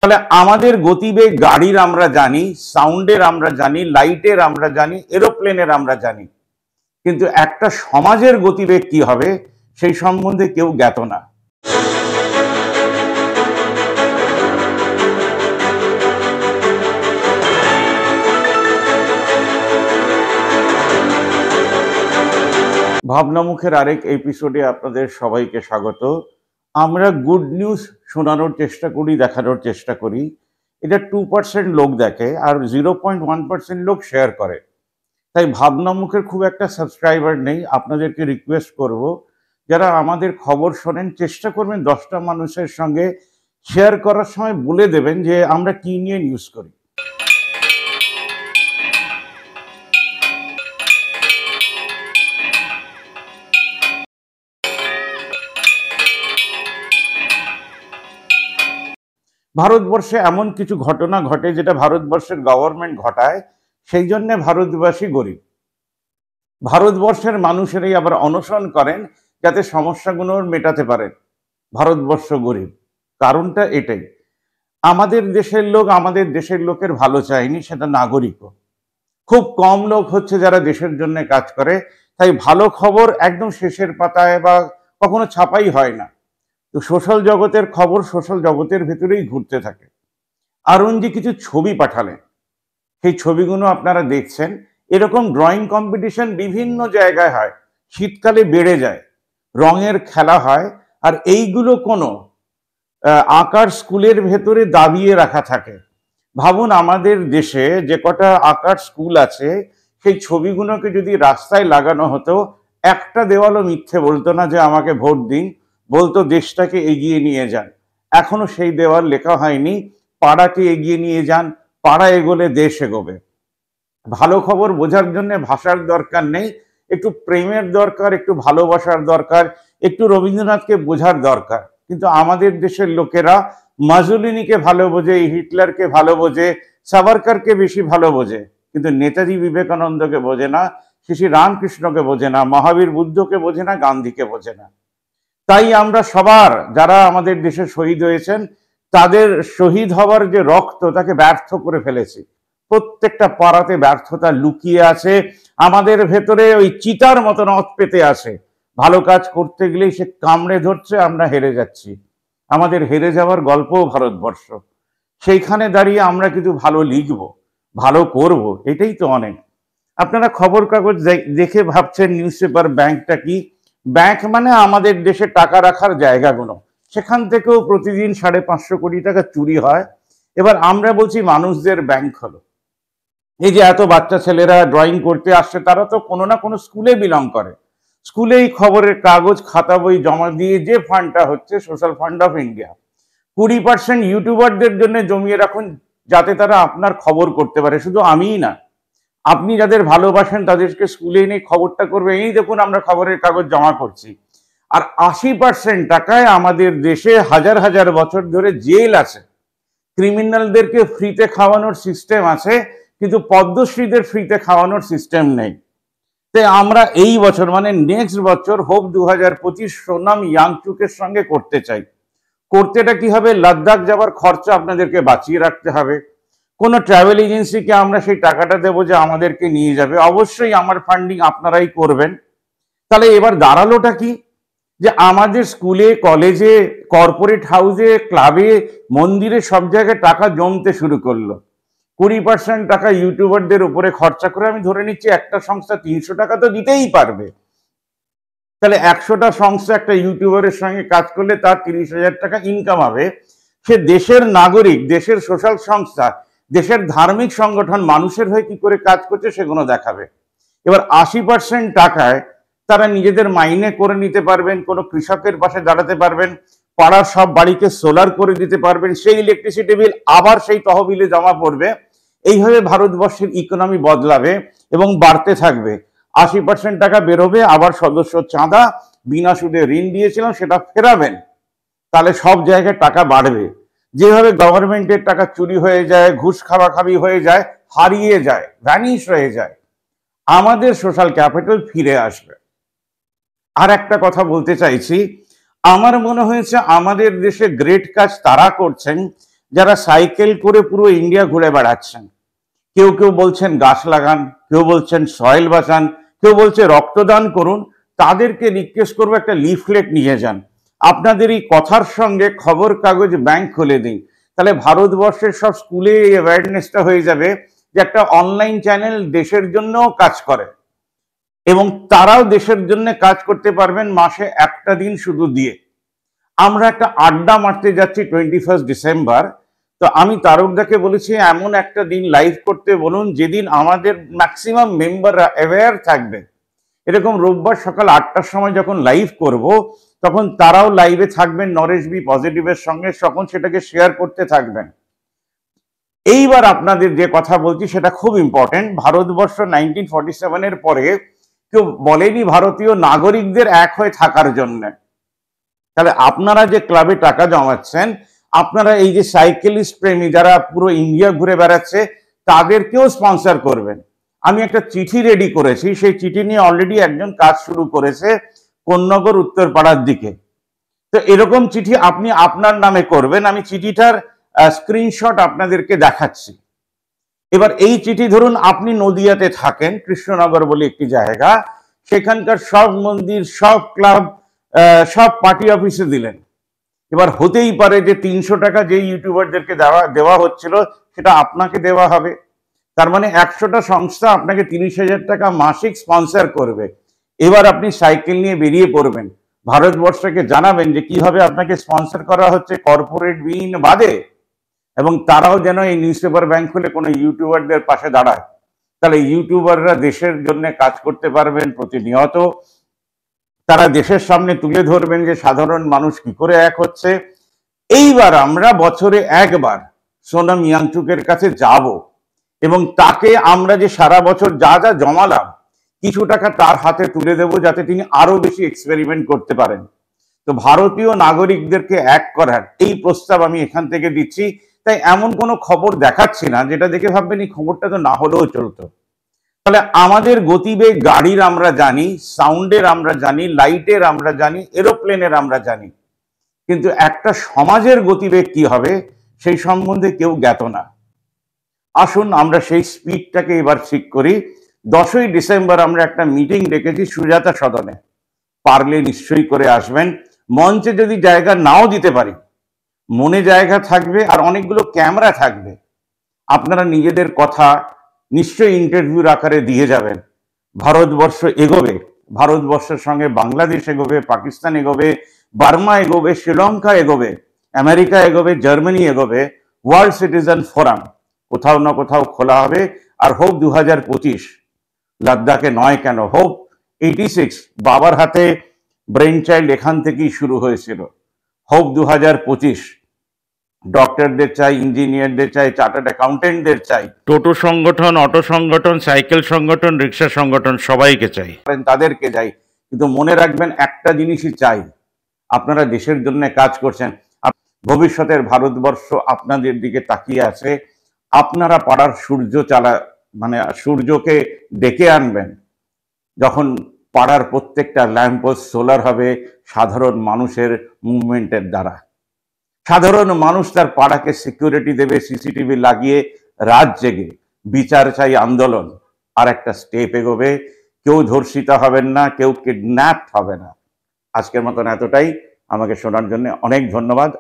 তাহলে আমাদের গতিবেগ গাড়ির আমরা জানি, সাউন্ডের আমরা জানি, লাইটের আমরা জানি, এরোপ্লেনের আমরা জানি, কিন্তু একটা সমাজের গতিবেগ কি হবে সেই সম্বন্ধে কেউ জ্ঞাত না। ভাবনামুখের আরেক এপিসোডে আপনাদের সবাইকে স্বাগত। আমরা গুড নিউজ শোনানোর চেষ্টা করি, দেখানোর চেষ্টা করি। এটা 2% লোক দেখে আর 0.1% লোক শেয়ার করে। তাই ভাবনামুখের খুব একটা সাবস্ক্রাইবার নেই। আপনাদেরকে রিকোয়েস্ট করব, যারা আমাদের খবর শোনেন চেষ্টা করবেন 10টা মানুষের সঙ্গে শেয়ার করার সময় বলে দেবেন যে আমরা কি নিয়ে নিউজ করি। ভারতবর্ষে এমন কিছু ঘটনা ঘটে যেটা ভারতবর্ষের গভর্নমেন্ট ঘটায়, সেই জন্য ভারতবাসী গরিব। ভারতবর্ষের মানুষেরাই আবার অনশন করেন যাতে সমস্যাগুলো মেটাতে পারেন। ভারতবর্ষ গরিব, কারণটা এটাই। আমাদের দেশের লোকের ভালো চায়নি, সেটা নাগরিকও। খুব কম লোক হচ্ছে যারা দেশের জন্য কাজ করে। তাই ভালো খবর একদম শেষের পাতায় বা কখনো ছাপাই হয় না। তো সোশ্যাল জগতের খবর সোশ্যাল জগতের ভেতরেই ঘুরতে থাকে। অরুণজি কিছু ছবি পাঠালেন, সেই ছবিগুলো আপনারা দেখছেন। এরকম ড্রয়িং কম্পিটিশন বিভিন্ন জায়গায় হয়, শীতকালে বেড়ে যায়, রঙের খেলা হয়। আর এইগুলো কোনো আঁকার স্কুলের ভেতরে দাবিয়ে রাখা থাকে। ভাবুন, আমাদের দেশে যে কটা আঁকার স্কুল আছে, সেই ছবিগুলোকে যদি রাস্তায় লাগানো হতো, একটা দেওয়ালও মিথ্যে বলতো না যে আমাকে ভোট দিন, বলতো দেশটাকে এগিয়ে নিয়ে যান। এখনো সেই দেওয়াল লেখা হয়নি, পাড়াকে এগিয়ে নিয়ে যান, পাড়া এগোলে দেশ এগোবে। ভালো খবর বোঝার জন্য ভাষার দরকার নেই, একটু প্রেমের দরকার, একটু ভালোবাসার দরকার, একটু রবীন্দ্রনাথকে বোঝার দরকার। কিন্তু আমাদের দেশের লোকেরা মাজুলিনীকে ভালো বোঝে, হিটলারকে ভালো বোঝে, সাভারকারকে বেশি ভালো বোঝে, কিন্তু নেতাজি বিবেকানন্দকে বোঝে না, শ্রী রামকৃষ্ণকে বোঝে না, মহাবীর বুদ্ধকে বোঝে না, গান্ধীকে বোঝে না। তাই আমরা সবার, যারা আমাদের দেশে শহীদ হয়েছেন, তাদের শহীদ হওয়ার যে রক্ত, তাকে ব্যর্থ করে ফেলেছি। প্রত্যেকটা পাড়াতে ব্যর্থতা লুকিয়ে আছে, আমাদের ভেতরে ওই চিতার মতন অত পেতে আছে। ভালো কাজ করতে গেলেই সে কামড়ে ধরছে, আমরা হেরে যাচ্ছি। আমাদের হেরে যাওয়ার গল্পও ভারতবর্ষ। সেইখানে দাঁড়িয়ে আমরা কিন্তু ভালো লিখব, ভালো করব, এটাই তো অনেক। আপনারা খবর কাগজ দেখে ভাবছেন নিউজ পেপার ব্যাংকটা কি? ব্যাংক মানে আমাদের দেশে টাকা রাখার জায়গাগুলো। সেখান থেকেও প্রতিদিন 550 কোটি টাকা চুরি হয়। এবার আমরা বলছি মানুষদের ব্যাংক হলো। এই যে এত বাচ্চা ছেলেরা ড্রয়িং করতে আসছে, তারা তো কোনো না কোনো স্কুলে বিলং করে। স্কুলেই খবরের কাগজ খাতা বই জমা দিয়ে যে ফান্ডটা হচ্ছে সোশ্যাল ফান্ড অফ ইন্ডিয়া, 20% ইউটিউবারদের জন্য জমিয়ে রাখুন, যাতে তারা আপনার খবর করতে পারে। শুধু আমিই না, আপনি যাদের ভালোবাসেন তাদেরকে স্কুলে এনে খবরটা করবে। এই দেখুন, আমরা খবরের কাগজ জমা করছি। আর 80% টাকায় আমাদের দেশে হাজার হাজার বছর ধরে জেল আছে। ক্রিমিনালদেরকে ফ্রিতে খাওয়ানোর সিস্টেম আছে, কিন্তু পদ্মশ্রীদের ফ্রিতে খাওয়ানোর সিস্টেম নেই। তাই আমরা এই বছর মানে নেক্সট বছর হোপ 2025 সোনাম ইয়াংচুকের সঙ্গে করতে চাই। করতেটা কি হবে? লাদাখ যাওয়ার খরচা আপনাদেরকে বাঁচিয়ে রাখতে হবে। কোনো ট্রাভেল এজেন্সিকে আমরা সেই টাকাটা দেবো যে আমাদেরকে নিয়ে যাবে। অবশ্যই আমার ফান্ডিং আপনারাই করবেন। তাহলে এবার দাঁড়ালোটা কি? যে আমাদের স্কুলে, কলেজে, কর্পোরেট হাউসে, ক্লাবে, মন্দিরে সব জায়গায় টাকা জমতে শুরু করলো। 20% টাকা ইউটিউবারদের উপরে খরচা করে, আমি ধরে নিচ্ছি একটা সংস্থা 300 টাকা তো দিতেই পারবে। তাহলে 100টা সংস্থা একটা ইউটিউবারের সঙ্গে কাজ করলে তার 30,000 টাকা ইনকাম হবে। সে দেশের নাগরিক, দেশের সোশ্যাল সংস্থা, দেশের ধার্মিক সংগঠন মানুষের হয়ে কি করে কাজ করছে সেগুলো দেখাবে। এবার 80% টাকায় তারা নিজেদের মাইনে করে নিতে পারবেন, কোনো কৃষকের পাশে দাঁড়াতে পারবেন, পাড়ার সব বাড়িকে সোলার করে দিতে পারবেন, সেই ইলেকট্রিসিটি বিল আবার সেই তহবিলে জমা পড়বে। এইভাবে ভারতবর্ষের ইকোনমি বদলাবে এবং বাড়তে থাকবে। 80% টাকা বেরোবে, আবার সদস্য চাঁদা, বিনা সুদে ঋণ দিয়েছিলাম সেটা ফেরাবেন, তাহলে সব জায়গায় টাকা বাড়বে। যেভাবে গভর্নমেন্টের টাকা চুরি হয়ে যায়, ঘুষ খাওয়াখাবি হয়ে যায়, হারিয়ে যায়, ভ্যানিশ হয়ে যায়, আমাদের সোশ্যাল ক্যাপিটাল ফিরে আসবে। আর একটা কথা বলতে চাইছি, আমার মনে হয়েছে আমাদের দেশে গ্রেট কাজ তারা করছেন যারা সাইকেল করে পুরো ইন্ডিয়া ঘুরে বেড়াচ্ছেন। কেউ কেউ বলছেন গাছ লাগান, কেউ বলছেন সয়েল বাঁচান, কেউ বলছে রক্তদান করুন। তাদেরকে রিকোয়েস্ট করবো একটা লিফলেট নিয়ে যান, আপনাদের এই কথার সঙ্গে খবর কাগজ ব্যাংক খুলে দিন। তাহলে ভারতবর্ষের সব স্কুলে এই অ্যাওয়ারনেসটা হয়ে যাবে যে একটা অনলাইন চ্যানেল দেশের জন্যও কাজ করে এবং তারাও দেশের জন্য কাজ করতে পারবেন মাসে একটা দিন শুধু দিয়ে। আমরা একটা আড্ডা মারতে যাচ্ছি 21 ডিসেম্বর। তো আমি তারকদাকে বলেছি এমন একটা দিন লাইভ করতে বলুন যেদিন আমাদের ম্যাক্সিমাম মেম্বাররা অ্যাওয়্যার থাকবে। এরকম রোববার সকাল 8টার সময় যখন লাইভ করব তখন তারাও লাইভে থাকবেন নরেশ বি পজিটিভের সঙ্গে, তখন সেটাকে শেয়ার করতে থাকবেন। এইবার আপনাদের যে কথা বলছি সেটা খুব ইম্পর্টেন্ট। ভারতবর্ষ 1947-এর পরে কেউ বলেনি ভারতীয় নাগরিকদের এক হয়ে থাকার জন্য। তাহলে আপনারা যে ক্লাবে টাকা জমাচ্ছেন, আপনারা এই যে সাইকেলিস্ট প্রেমী যারা পুরো ইন্ডিয়া ঘুরে বেড়াচ্ছে তাদেরকেও স্পন্সর করবেন। আমি একটা চিঠি রেডি করেছি, সেই চিঠি নিয়ে অলরেডি একজন কাজ শুরু করেছে কোন্নগর উত্তরপাড়ার দিকে। তো এরকম চিঠি আপনি আপনার নামে করবেন। আমি চিঠিটার স্ক্রিনশট আপনাদেরকে দেখাচ্ছি। এবার এই চিঠি ধরুন আপনি নদিয়াতে থাকেন, কৃষ্ণনগর বলে একটি জায়গা, সেখানকার সব মন্দির, সব ক্লাব, সব পার্টি অফিসে দিলেন। এবার হতেই পারে যে 300 টাকা যে ইউটিউবারদেরকে দেওয়া হচ্ছিল সেটা আপনাকে দেওয়া হবে। তার মানে 100টা সংস্থা আপনাকে 30,000 টাকা মাসিক স্পন্সর করবে। এবার আপনি সাইকেল নিয়ে বেরিয়ে পড়বেন, ভারতবর্ষকে জানাবেন যে কিভাবে আপনাকে স্পন্সর করা হচ্ছে কর্পোরেট বিন বাদে, এবং তারাও যেন এই নিউজ পেপার ব্যাংক খুলে কোনো ইউটিউবারদের পাশে দাঁড়ায়। তাহলে ইউটিউবাররা দেশের জন্য কাজ করতে পারবেন প্রতিনিয়ত। তারা দেশের সামনে তুলে ধরবেন যে সাধারণ মানুষ কি করে এক হচ্ছে। এইবার আমরা বছরে একবার সোনাম ইয়াংচুকের কাছে যাব এবং তাকে আমরা যে সারা বছর যা যা জমালাম কিছু টাকা তার হাতে তুলে দেব, যাতে তিনি আরো বেশি এক্সপেরিমেন্ট করতে পারেন। তো ভারতীয় নাগরিকদেরকে এক করার এই প্রস্তাব আমি এখান থেকে দিচ্ছি। তাই এমন কোনো খবর দেখাচ্ছি না যেটা দেখে ভাববেন এই খবরটা তো না হলেও চলতো। তাহলে আমাদের গতিবেগ গাড়ির আমরা জানি, সাউন্ডের আমরা জানি, লাইটের আমরা জানি, এরোপ্লেনের আমরা জানি, কিন্তু একটা সমাজের গতিবেগ কি হবে সেই সম্বন্ধে কেউ জ্ঞাত না। আসুন আমরা সেই স্পিডটাকে এবার ঠিক করি। 10ই ডিসেম্বর আমরা একটা মিটিং রেখেছি সুজাতা সদনে, পারলে নিশ্চয়ই করে আসবেন। মঞ্চে যদি জায়গা নাও দিতে পারি, মনে জায়গা থাকবে আর অনেকগুলো ক্যামেরা থাকবে। আপনারা নিজেদের কথা নিশ্চয়ই ইন্টারভিউর আকারে দিয়ে যাবেন। ভারতবর্ষ এগোবে, ভারতবর্ষের সঙ্গে বাংলাদেশ এগোবে, পাকিস্তান এগোবে, বার্মা এগোবে, শ্রীলঙ্কা এগোবে, আমেরিকা এগোবে, জার্মানি এগোবে। ওয়ার্ল্ড সিটিজেন ফোরাম কোথাও না কোথাও খোলা হবে। আর হোপ 2025, লাদাখে নয় কেন, হোপ 86 বাবার হাতে ব্রেন চাইল্ড এখান থেকেই শুরু হয়েছিল। হোপ 2025 ডক্টরদের চাই, ইঞ্জিনিয়ারদের চাই, চার্টার্ড অ্যাকাউন্টেন্টদের চাই, টোটো সংগঠন, অটো সংগঠন, সাইকেল সংগঠন, রিক্সা সংগঠন, সবাইকে চাই, তাদেরকে চাই। কিন্তু মনে রাখবেন একটা জিনিসই চাই, আপনারা দেশের জন্য কাজ করছেন, ভবিষ্যতের ভারতবর্ষ আপনাদের দিকে তাকিয়ে আছে। আপনারা পাড়ার সূর্যকে ডেকে আনবেন যখন পাড়ার প্রত্যেকটা ল্যাম্পপোস্ট সোলার হবে সাধারণ মানুষের মুভমেন্টের দ্বারা। সাধারণ মানুষ তার পাড়াকে সিকিউরিটি দেবে, সিসিটিভি লাগিয়ে রাত জেগে। বিচার চাই আন্দোলন আর একটা স্টেপ এগোবে। কেউ ধর্ষিত হবেন না, কেউ কিডন্যাপ হবে না। আজকের মতন এতটাই। আমাকে শোনার জন্য অনেক ধন্যবাদ।